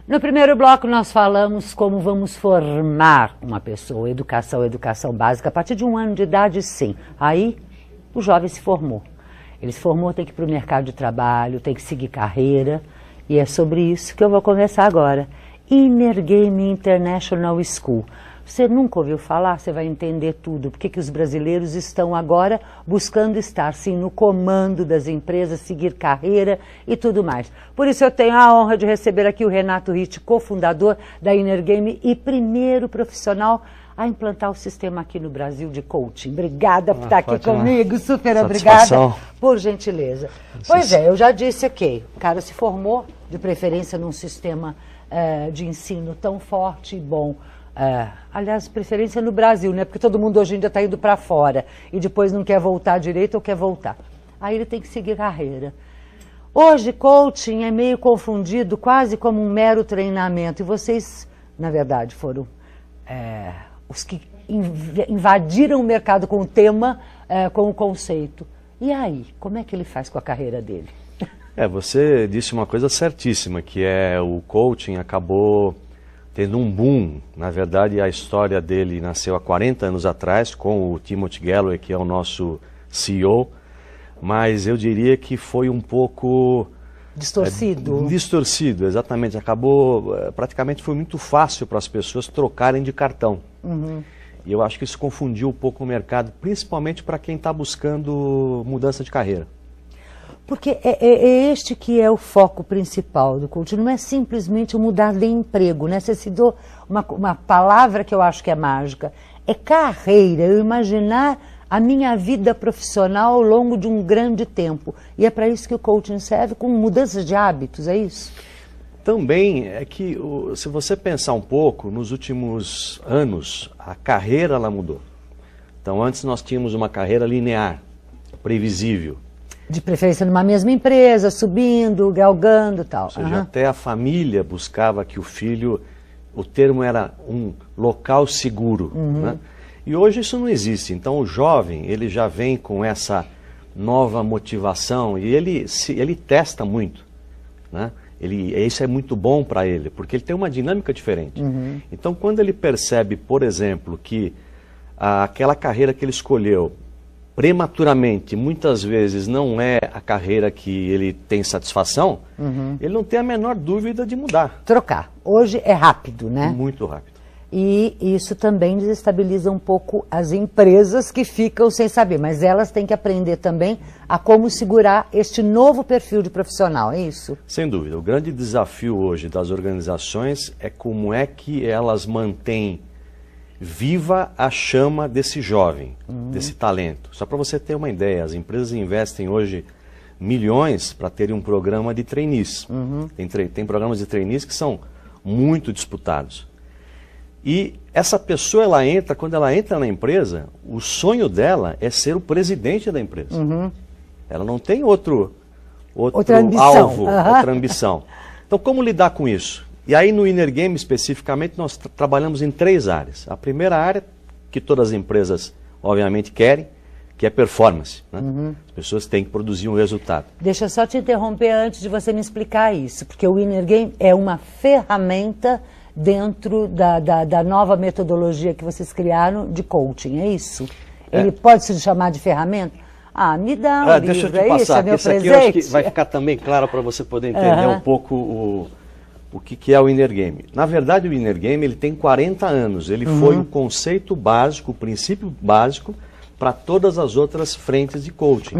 No primeiro bloco nós falamos como vamos formar uma pessoa, educação básica, a partir de 1 ano de idade, sim. Aí o jovem se formou. Ele se formou, tem que ir para o mercado de trabalho, tem que seguir carreira, e é sobre isso que eu vou conversar agora. Inner Game International School. Você nunca ouviu falar, você vai entender tudo. Por que os brasileiros estão agora buscando estar, sim, no comando das empresas, seguir carreira e tudo mais. Por isso eu tenho a honra de receber aqui o Renato Ritt, cofundador da Inner Game e primeiro profissional a implantar o sistema aqui no Brasil de coaching. Obrigada por estar aqui comigo, super obrigada, por gentileza. Pois é, eu já disse aqui, o cara se formou, de preferência num sistema de ensino tão forte e bom. Aliás, preferência no Brasil, né? Porque todo mundo hoje em dia está indo para fora e depois não quer voltar direito ou quer voltar. Aí ele tem que seguir carreira. Hoje, coaching é meio confundido quase como um mero treinamento. E vocês, na verdade, foram os que invadiram o mercado com o tema, com o conceito. E aí, como é que ele faz com a carreira dele? Você disse uma coisa certíssima, que o coaching acabou tendo um boom. Na verdade, a história dele nasceu há 40 anos atrás, com o Timothy Galloway, que é o nosso CEO, mas eu diria que foi um pouco... Distorcido. Distorcido, exatamente. Acabou, praticamente foi muito fácil para as pessoas trocarem de cartão. Uhum. E eu acho que isso confundiu um pouco o mercado, principalmente para quem está buscando mudança de carreira. Porque é este que é o foco principal do coaching, não é simplesmente mudar de emprego, né? Você citou uma palavra que eu acho que é mágica, é carreira, eu imaginar a minha vida profissional ao longo de um grande tempo. E é para isso que o coaching serve, com mudanças de hábitos, é isso? Também é que, se você pensar um pouco, nos últimos anos, a carreira ela mudou. Então antes nós tínhamos uma carreira linear, previsível. De preferência numa mesma empresa, subindo, galgando e tal. Ou seja, até a família buscava que o filho, o termo era um local seguro, né? E hoje isso não existe. Então o jovem, ele já vem com essa nova motivação e ele testa muito, né? Isso é muito bom para ele, porque ele tem uma dinâmica diferente. Então quando ele percebe, por exemplo, que aquela carreira que ele escolheu prematuramente, muitas vezes não é a carreira que ele tem satisfação, ele não tem a menor dúvida de mudar. Trocar. Hoje é rápido, né? Muito rápido. E isso também desestabiliza um pouco as empresas que ficam sem saber, mas elas têm que aprender também a como segurar este novo perfil de profissional, é isso? Sem dúvida. O grande desafio hoje das organizações é como é que elas mantêm viva a chama desse jovem, desse talento. Só para você ter uma ideia, as empresas investem hoje milhões para terem um programa de trainees. Tem programas de trainees que são muito disputados. E essa pessoa, quando ela entra na empresa, o sonho dela é ser o presidente da empresa. Ela não tem outra alvo, outra ambição. Então, como lidar com isso? E aí no Inner Game, especificamente, nós trabalhamos em 3 áreas. A primeira área, que todas as empresas, obviamente, querem, que é performance, né? As pessoas têm que produzir um resultado. Deixa eu só te interromper antes de você me explicar isso, porque o Inner Game é uma ferramenta dentro da nova metodologia que vocês criaram de coaching, é isso? Ele pode se chamar de ferramenta? Me dá um livro, deixa eu te passar, isso, é meu esse aqui presente? eu acho que vai ficar também claro para você poder entender um pouco o que é o Inner Game. Na verdade, o Inner Game ele tem 40 anos, ele foi o conceito básico, o princípio básico para todas as outras frentes de coaching.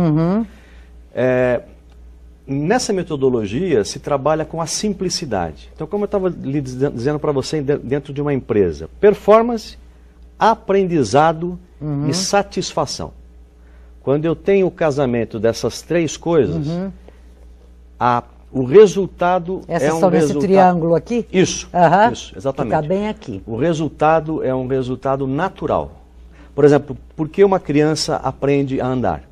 Nessa metodologia se trabalha com a simplicidade. Então, como eu estava lhe dizendo para você, dentro de uma empresa, performance, aprendizado e satisfação. Quando eu tenho o casamento dessas 3 coisas, o resultado é um resultado... nesse triângulo aqui? Isso, isso, exatamente. Fica bem aqui. O resultado é um resultado natural. Por exemplo, por que uma criança aprende a andar?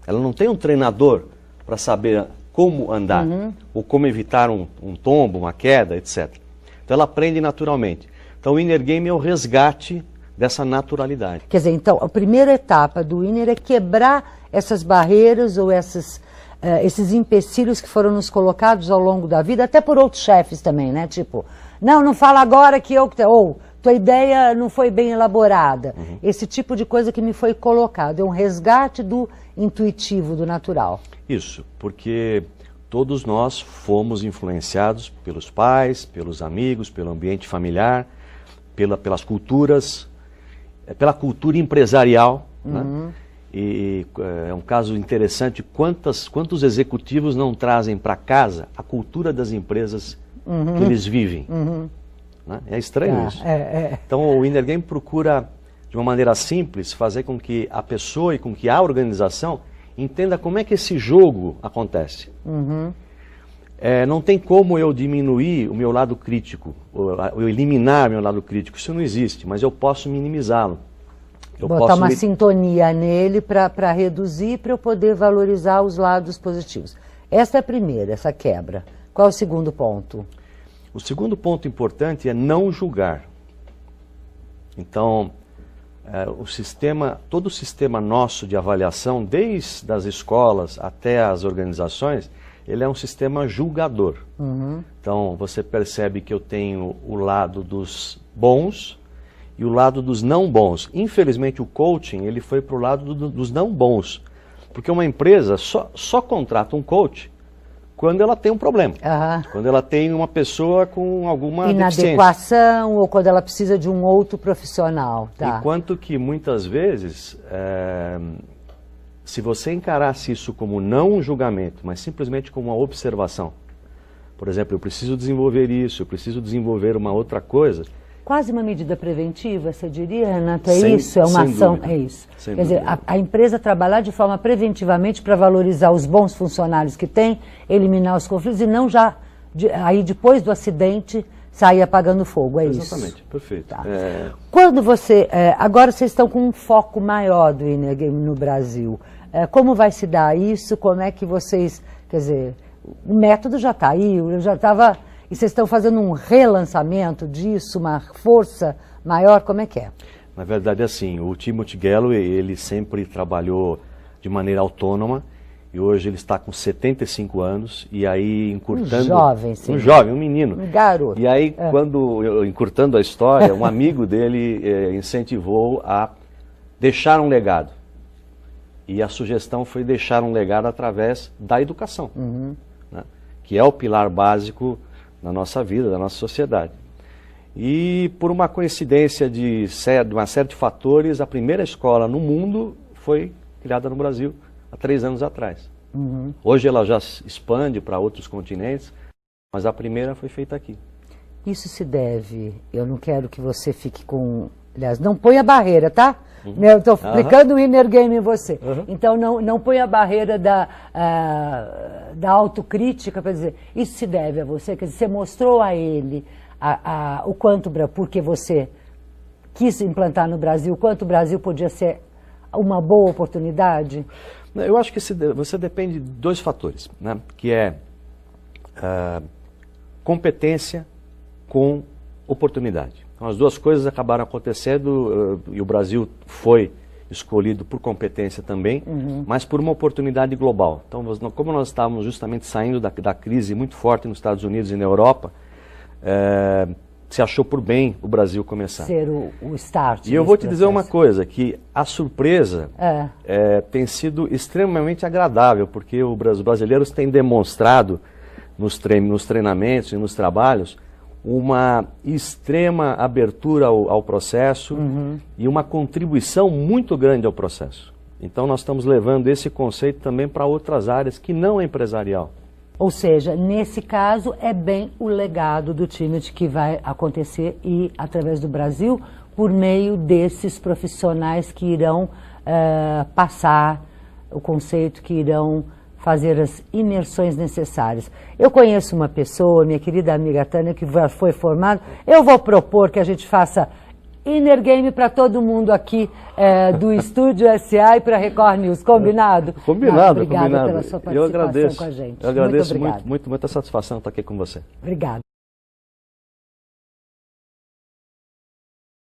Ela não tem um treinador para saber como andar, ou como evitar um tombo, uma queda, etc. Então ela aprende naturalmente. Então o Inner Game é o resgate dessa naturalidade. Quer dizer, então, a primeira etapa do Inner é quebrar essas barreiras ou essas esses empecilhos que foram nos colocados ao longo da vida, até por outros chefes também, né? Tipo, não fala agora que eu... Ou, tua ideia não foi bem elaborada. Esse tipo de coisa que me foi colocado. É um resgate do intuitivo, do natural. Isso, porque todos nós fomos influenciados pelos pais, pelos amigos, pelo ambiente familiar, pelas culturas, pela cultura empresarial, né? E é um caso interessante, quantos executivos não trazem para casa a cultura das empresas que eles vivem. Né? É estranho isso. Então o Inner Game procura, de uma maneira simples, fazer com que a pessoa e com que a organização entenda como é que esse jogo acontece. Não tem como eu diminuir o meu lado crítico, ou eliminar o meu lado crítico, isso não existe, mas eu posso minimizá-lo. Botar uma sintonia nele para reduzir, para eu poder valorizar os lados positivos. Essa é a primeira, essa quebra. Qual é o segundo ponto? O segundo ponto importante é não julgar. Então, todo o sistema nosso de avaliação, desde as escolas até as organizações, ele é um sistema julgador. Então, você percebe que eu tenho o lado dos bons e o lado dos não bons. Infelizmente, o coaching ele foi para o lado dos não bons. Porque uma empresa só contrata um coach quando ela tem um problema. Quando ela tem uma pessoa com alguma inadequação ou quando ela precisa de um outro profissional. Enquanto que muitas vezes, se você encarasse isso como não um julgamento, mas simplesmente como uma observação, por exemplo, eu preciso desenvolver isso, eu preciso desenvolver uma outra coisa. Quase uma medida preventiva, você diria, Renato? É isso? É uma ação? É isso. Quer dizer, a empresa trabalhar de forma preventivamente para valorizar os bons funcionários que tem, eliminar os conflitos e não já, aí depois do acidente, sair apagando fogo, é isso? Exatamente, perfeito. Quando agora vocês estão com um foco maior do Inner Game no Brasil, como vai se dar isso? Como é que vocês, quer dizer, o método já está aí, eu já estava... E vocês estão fazendo um relançamento disso, uma força maior, como é que é? Na verdade, assim, o Timothy Galloway, ele sempre trabalhou de maneira autônoma e hoje ele está com 75 anos e aí encurtando... Um jovem, sim. Um jovem, um menino. Um garoto. E aí, encurtando a história, um amigo dele incentivou a deixar um legado. E a sugestão foi deixar um legado através da educação, né? Que é o pilar básico na nossa vida, da nossa sociedade. E por uma coincidência de uma série de fatores, a primeira escola no mundo foi criada no Brasil há 3 anos atrás. Hoje ela já expande para outros continentes, mas a primeira foi feita aqui. Isso se deve, eu não quero que você fique com... Aliás, não ponha barreira, tá? Eu estou aplicando o Inner Game em você. Então, não ponha a barreira da autocrítica para dizer, isso se deve a você, quer dizer, você mostrou a ele o quanto, porque você quis implantar no Brasil, o quanto o Brasil podia ser uma boa oportunidade? Eu acho que você depende de 2 fatores, né? Que é competência com oportunidade. Então, as 2 coisas acabaram acontecendo e o Brasil foi escolhido por competência também, mas por uma oportunidade global. Então, como nós estávamos justamente saindo da crise muito forte nos Estados Unidos e na Europa, se achou por bem o Brasil começar. Ser o start. E eu vou te dizer uma coisa, que a surpresa tem sido extremamente agradável, porque os brasileiros têm demonstrado nos treinamentos e nos trabalhos uma extrema abertura ao processo e uma contribuição muito grande ao processo. Então nós estamos levando esse conceito também para outras áreas que não é empresarial. Ou seja, nesse caso é bem o legado do Timothy que vai acontecer e através do Brasil por meio desses profissionais que irão passar o conceito, que irão fazer as imersões necessárias. Eu conheço uma pessoa, minha querida amiga Tânia, que foi formada. Eu vou propor que a gente faça Inner Game para todo mundo aqui do Estúdio SA e para Record News. Combinado? Combinado, obrigada combinado. Pela sua participação com a gente. Eu agradeço muita satisfação estar aqui com você. Obrigada.